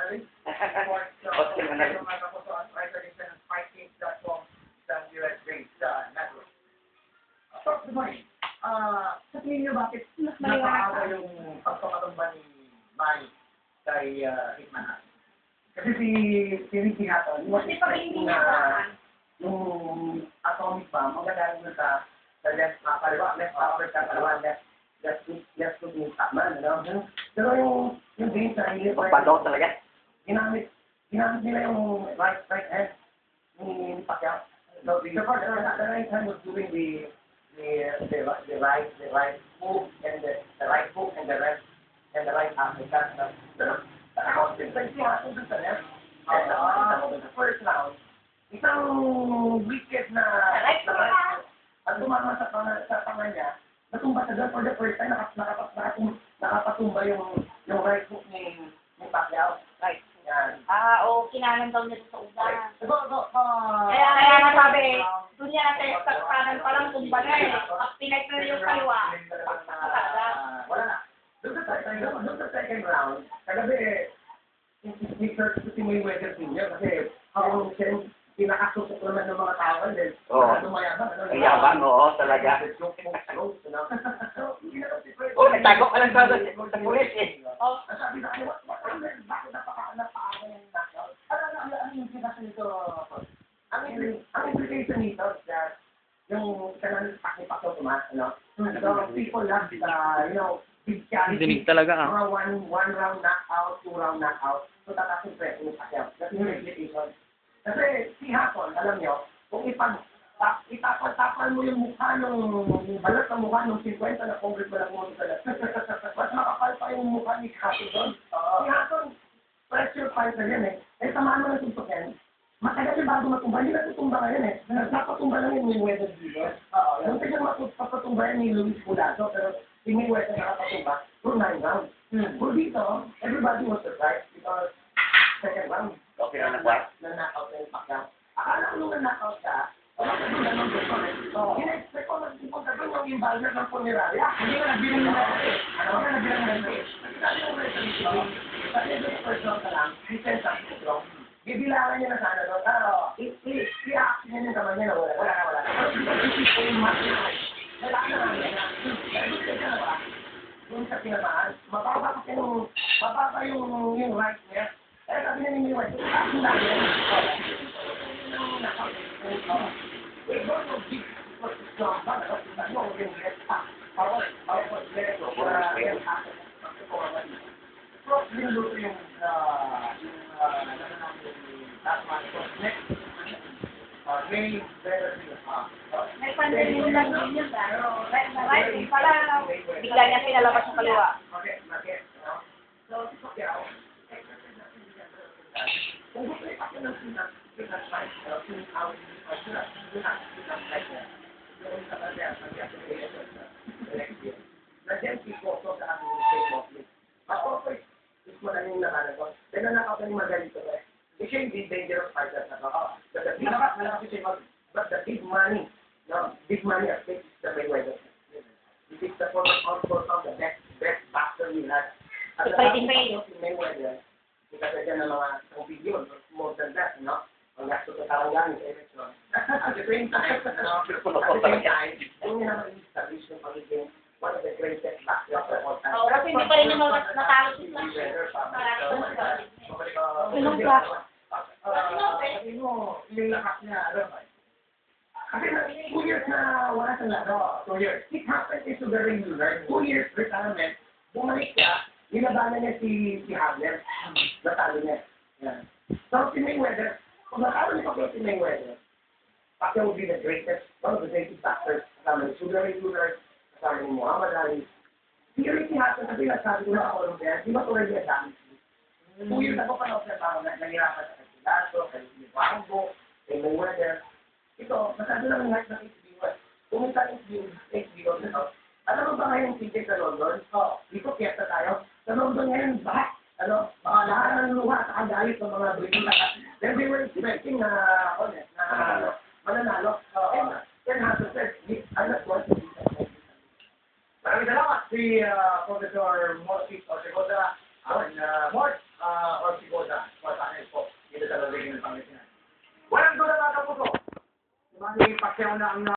Manali. Austin Manali. Ako sa isolation ng fightgames.com sa US based network. Talk to money. Sa tingin niyo bakit napakaawa yung pagpapatamba ni Manny kay Hitman? Kasi si Ricky Hatton, Kasi pag hindi niya yung atomic bomb, magagaling mo sa left kaliwa, left upper kaliwa, left to the Hitman, ano? Pero yung game sa hindi Pagpagaw talaga. ginamit nila yung right hand ni Pacquiao. So the right hand was doing the right move and the right hook and the right uppercut. Pero ako din siya dun sa left. Ako sa first round, isang wicket na at tumama sa panga niya, natumba sa doon for the first time, nakapatumba yung right hook ni Pacquiao. Right. Yan. Oo, kinanan daw niya sa ugan. Kaya Kaya nasabi, doon niya natin sa kanan pa lang tumba na eh. At pinag na yung kaliwa. wala na. Doon sa second round, kagabi, ni-search ko si Mayweather Jr. kasi yung pinakasusok naman ng mga tao din. Oo. Dumayabang. Ang yabang, oo, talaga. Oh, nagtago ka lang sa pulis eh. Oh. Sabi na kayo, bakit napaka yung knockout? Ano yung sinasabi nito? Ang implication nito is that yung kanang pakipakaw tumas, ano? So people love big charity. Dinig talaga Mga one round knockout, 2 round knockout. So tataas yung presyo ng Pacquiao. That's yung implication. Kasi si Hatton, alam nyo, kung itapal mo yung mukha ng balat ng mukha ng 50 na congressman na pumunta sa lahat. Mas makapal pa yung mukha ni Hatton doon. Si Hatton, pressure fighter yan eh. Eh, tamaan mo ng suntok yan. Matagal yung bago matumba. Hindi natutumba ngayon eh. Napatumba lang yung Mayweather dito. Yung tignan mapatumba yan ni Luis Culazo, pero si Mayweather nakapatumba for 9 rounds. For dito, everybody was surprised because second round. Okay na nagwa? Na-knockout na yung Pacquiao. Akala ko nung na-knockout ka, in-expect ko magpunta doon yung imbalance ng Funeraria. Hindi ka nagbilang ng referee. Ano ka nagbilang ng referee? Sabi ng referee, sabi ng first round ka lang, defense ang strong. Bibilangan niya na sana doon. I-action niya yung kamay niya na wala na. Pero hindi ko yung match niya. Wala na nga. Doon sa tinamaan, mababa yung right niya. Eh, sabi na ni Mayweather, action na yan. May pandemya lang din yun, pero right pala, bigla niya pinalabas sa kaliwa. So, si Pacquiao, kung gusto niya ako ng pinag-fight, nandiyan si Coco sa aming state office. Ako is mo na yung nakalag ko. Then nanakaw ka ni Margarito eh. Hindi siya yung dangerous fighter na ako. But the big money, at stake is the Mayweather. This is the former outsource of the best boxer we had. At the Fighting time of Mayweather, kasi dyan ng mga isang billion, more than that, no? Ang gasto sa Tarangani sa election. At the same time, yung naman i-establish ng pagiging one of the greatest boxers of all time. Oo, kasi hindi pa rin yung natalo si Ilang class? Sabi mo, yung lakas niya, alam mo. Kasi 2 years na wala sa laro. 2 years. It happened into the regular. 2 years retirement, bumalik siya, nilabanan niya si Hagler. Natalo niya. Yan. So, si Mayweather, kung natalo niya pa si Mayweather, Pacquiao would be the greatest, one of the greatest boxers. Kasama ni Sugar Ray Leonard, kasama ni Muhammad Ali. Si Ricky Hatton, sabi ko na ako lang yan, di ba tulad niya sa akin? 2 years ago pa na-observe ako na nahirapan sa Kasilaso, kay Libango, kay Mayweather. Ito, masyado lang ng HBO. Pumunta ng HBO na alam mo ba ngayon ticket sa London? Dito piyesta tayo. Sa London ngayon, lahat ng luha at kagalit ng mga British. Then they were expecting na mananalo. Then Hatton said, I'm not going to do that. Maraming salamat si Professor Mortis Orsigoda and Mort Orsigoda. ng Pangasinan. Walang doon na puso. Manny Pacquiao na ang